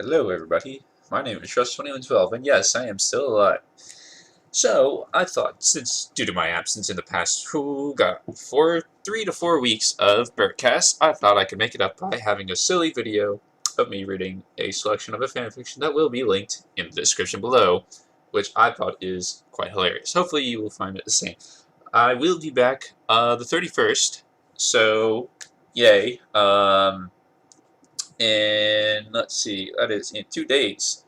Hello everybody, my name is Trust2112, and yes, I am still alive. So, I thought, since due to my absence in the past, 3 to 4 weeks of Birdcast, I thought I could make it up by having a silly video of me reading a selection of a fanfiction that will be linked in the description below, which I thought is quite hilarious. Hopefully you will find it the same. I will be back the 31st, so yay. And let's see, that is in 2 days.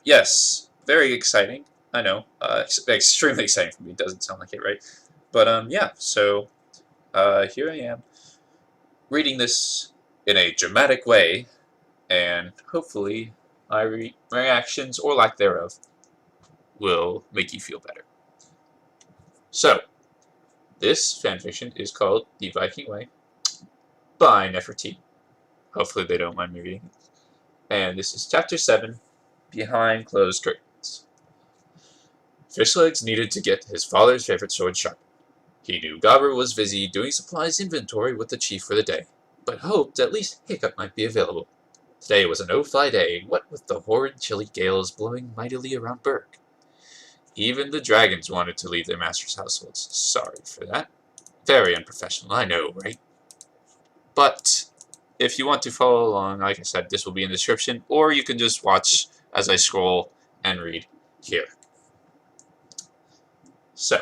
Yes, very exciting. I know, extremely exciting for me. It doesn't sound like it, right? But yeah. So here I am, reading this in a dramatic way, and hopefully my reactions or lack thereof will make you feel better. So this fanfiction is called The Viking Way by Nefertiti. Hopefully they don't mind me reading it. And this is Chapter 7, Behind Closed Curtains. Fishlegs needed to get his father's favorite sword sharpened. He knew Gobber was busy doing supplies inventory with the chief for the day, but hoped at least Hiccup might be available. Today was a no-fly day, what with the horrid chilly gales blowing mightily around Berg. Even the dragons wanted to leave their master's households. Sorry for that. Very unprofessional, I know, right? But if you want to follow along, like I said, this will be in the description, or you can just watch as I scroll and read here. So,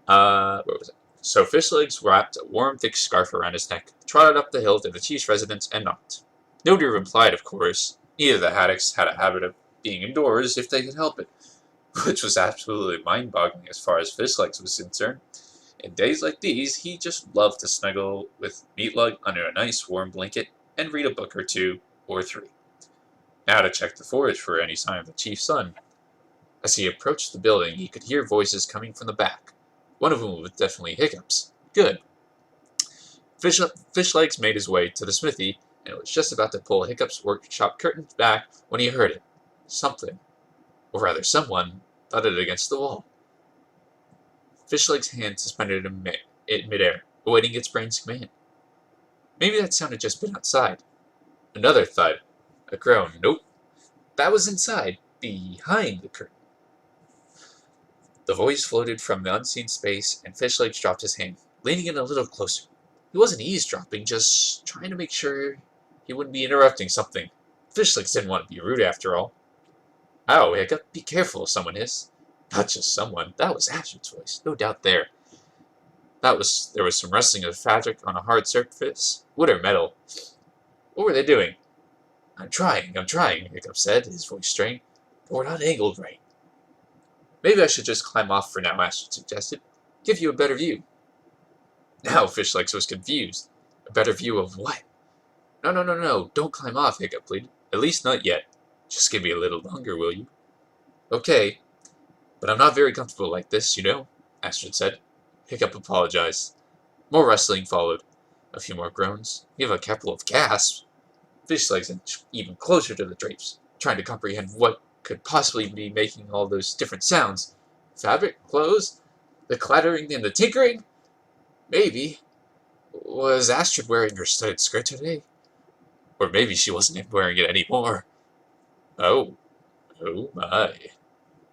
where was it? So Fishlegs wrapped a warm, thick scarf around his neck, trotted up the hill to the chief's residence, and knocked. Nobody replied, of course. Neither of the haddocks had a habit of being indoors if they could help it, which was absolutely mind-boggling as far as Fishlegs was concerned. In days like these, he just loved to snuggle with Meatlug under a nice warm blanket and read a book or two, or three. Now to check the forest for any sign of the chief's son. As he approached the building, he could hear voices coming from the back. One of them was definitely Hiccup's. Good. Fishlegs made his way to the smithy, and was just about to pull Hiccup's workshop curtains back when he heard it. Something, or rather someone, thudded against the wall. Fishlegs' hand suspended in midair, awaiting its brain's command. Maybe that sound had just been outside. Another thud. A groan. Nope. That was inside, behind the curtain. The voice floated from the unseen space, and Fishlegs dropped his hand, leaning in a little closer. He wasn't eavesdropping, just trying to make sure he wouldn't be interrupting something. Fishlegs didn't want to be rude after all. "Ow, Hiccup, be careful," someone hissed. Not just someone, that was Astrid's voice, no doubt there. There was some rustling of fabric on a hard surface, wood or metal. What were they doing? I'm trying, Hiccup said, his voice strained, but we're not angled right. Maybe I should just climb off for now, Astrid suggested. Give you a better view. Now Fishlegs was confused. A better view of what? No, don't climb off, Hiccup pleaded. At least not yet. Just give me a little longer, will you? Okay, but I'm not very comfortable like this, you know, Astrid said. Hiccup apologized. More rustling followed. A few more groans. Give a couple of gasps. Fishlegs went even closer to the drapes, trying to comprehend what could possibly be making all those different sounds. Fabric? Clothes? The clattering and the tinkering? Maybe. Was Astrid wearing her studded skirt today? Or maybe she wasn't wearing it anymore. Oh my.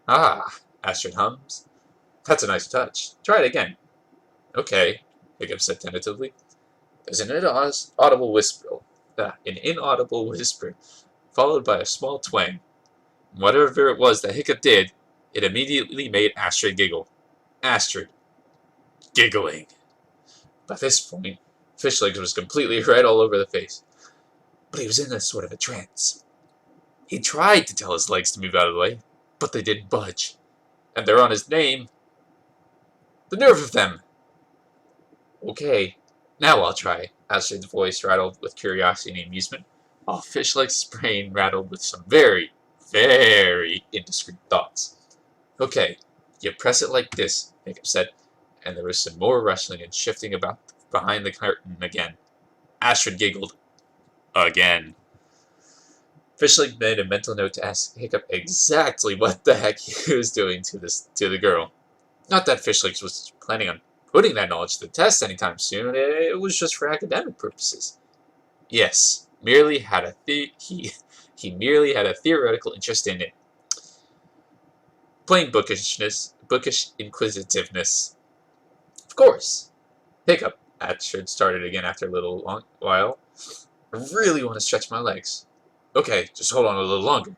Ah, Astrid hums. That's a nice touch. Try it again. Okay, Hiccup said tentatively. There's an inaudible whisper, followed by a small twang. Whatever it was that Hiccup did, it immediately made Astrid giggle. Astrid. Giggling. By this point, Fishlegs was completely red all over the face. But he was in a sort of a trance. He tried to tell his legs to move out of the way, but they didn't budge. And they're on his name. The nerve of them! Okay, now I'll try, Astrid's voice rattled with curiosity and amusement, while Fishlegs' brain rattled with some very, very indiscreet thoughts. Okay, you press it like this, Hiccup said, and there was some more rustling and shifting about behind the curtain again. Astrid giggled. Again. Fishlegs made a mental note to ask Hiccup exactly what the heck he was doing to the girl. Not that Fishlegs was planning on putting that knowledge to the test anytime soon, it was just for academic purposes. Yes, merely had a he merely had a theoretical interest in it. Plain bookish inquisitiveness. Of course. Hiccup. Ashford started again after a little while. I really want to stretch my legs. Okay, just hold on a little longer.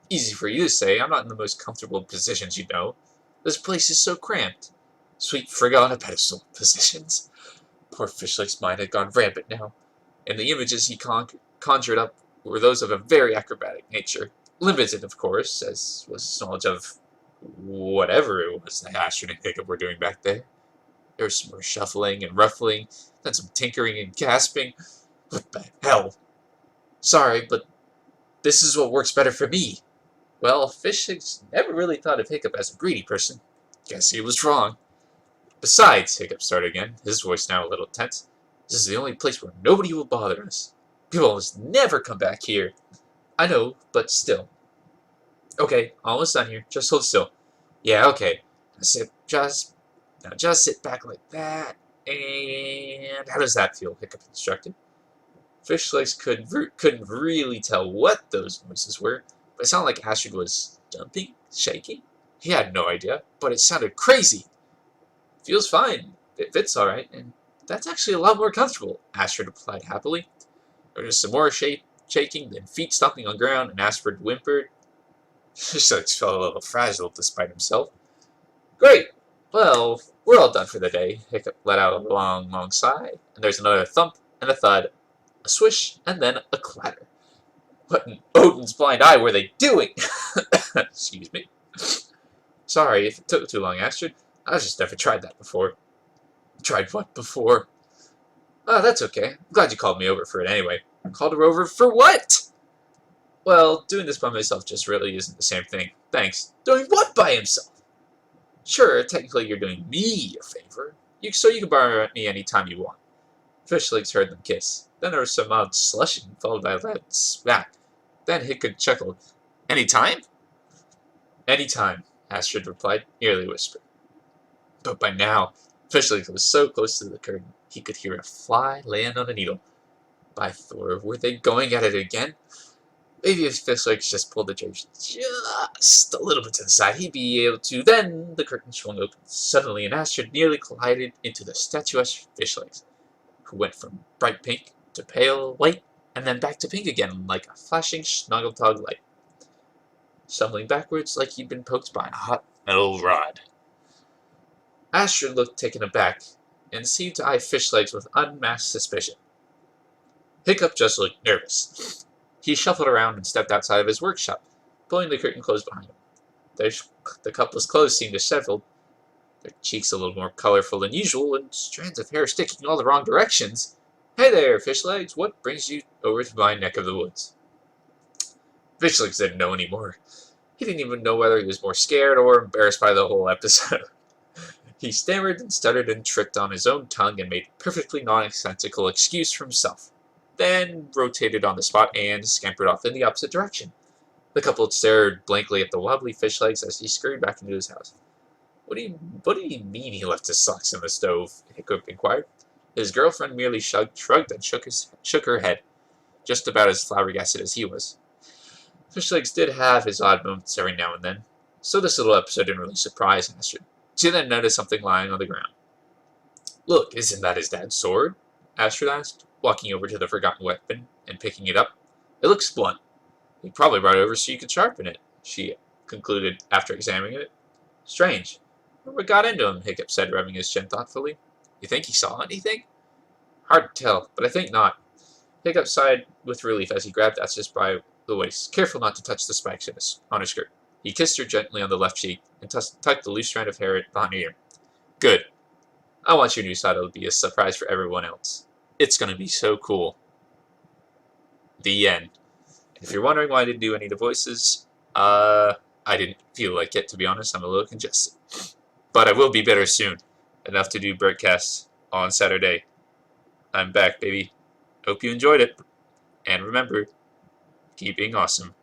Easy for you to say. I'm not in the most comfortable positions, you know. This place is so cramped. Sweet frig on a pedestal positions. Poor Fishleg's mind had gone rampant now, and the images he conjured up were those of a very acrobatic nature. Limited, of course, as was his knowledge of whatever it was that Ashford and Hiccup were doing back there. There was some more shuffling and ruffling, then some tinkering and gasping. What the hell? Sorry, but this is what works better for me. Well, Fishleg's never really thought of Hiccup as a greedy person. Guess he was wrong. Besides, Hiccup started again, his voice now a little tense, this is the only place where nobody will bother us. People almost never come back here. I know, but still. Okay, almost done here. Just hold still. Yeah, okay. Now just sit back like that. And how does that feel? Hiccup instructed. Fishlegs couldn't really tell what those noises were, but it sounded like Ashford was jumping, shaking. He had no idea, but it sounded crazy. Feels fine. It fits all right, and that's actually a lot more comfortable, Ashford replied happily. There was some more shaking, then feet stomping on ground, and Ashford whimpered. Fishlegs felt a little fragile despite himself. Great! Well, we're all done for the day. Hiccup let out a long, long sigh, and there's another thump and a thud, a swish, and then a clatter. What in Odin's blind eye were they doing? Excuse me. Sorry if it took too long, Astrid. I just never tried that before. Tried what before? Oh, that's okay. I'm glad you called me over for it anyway. Called her over for what? Well, doing this by myself just really isn't the same thing. Thanks. Doing what by himself? Sure, technically you're doing me a favor. So you can borrow me any time you want. Fishlegs heard them kiss. Then there was some odd slushing, followed by a loud smack. Then Hiccup chuckled. Any time? Any time, Astrid replied, nearly whispered. But by now, Fishlegs was so close to the curtain, he could hear a fly land on a needle. By Thor, were they going at it again? Maybe if Fishlegs just pulled the drapes just a little bit to the side, he'd be able to. Then the curtain swung open suddenly, and Astrid nearly collided into the statuesque Fishlegs, who went from bright pink to pale white, and then back to pink again, like a flashing Snuggle-Tog light, stumbling backwards like he'd been poked by a hot metal rod. Astrid looked taken aback, and seemed to eye Fishlegs with unmasked suspicion. Hiccup just looked nervous. He shuffled around and stepped outside of his workshop, pulling the curtain closed behind him. The couple's clothes seemed disheveled, their cheeks a little more colorful than usual, and strands of hair sticking in all the wrong directions. Hey there, Fishlegs, what brings you over to my neck of the woods? Fishlegs didn't know anymore. He didn't even know whether he was more scared or embarrassed by the whole episode. He stammered and stuttered and tripped on his own tongue and made a perfectly nonsensical excuse for himself, then rotated on the spot and scampered off in the opposite direction. The couple stared blankly at the wobbly Fishlegs as he scurried back into his house. What do you mean he left his socks in the stove? Hiccup inquired. His girlfriend merely shrugged and shook her head, just about as flabbergasted as he was. Fishlegs did have his odd moments every now and then, so this little episode didn't really surprise Astrid. She then noticed something lying on the ground. Look, isn't that his dad's sword? Astrid asked, walking over to the forgotten weapon and picking it up. It looks blunt. He probably brought it over so you could sharpen it, she concluded after examining it. Strange. What got into him? Hiccup said, rubbing his chin thoughtfully. You think he saw anything? Hard to tell, but I think not. Hiccup sighed with relief as he grabbed Astrid by the waist, careful not to touch the spikes on her skirt. He kissed her gently on the left cheek and tucked the loose strand of hair behind her ear. Good. I want your new saddle to be a surprise for everyone else. It's going to be so cool. The end. If you're wondering why I didn't do any of the voices, I didn't feel like it, to be honest. I'm a little congested. But I will be better soon. Enough to do broadcasts on Saturday. I'm back, baby. Hope you enjoyed it. And remember, keep being awesome.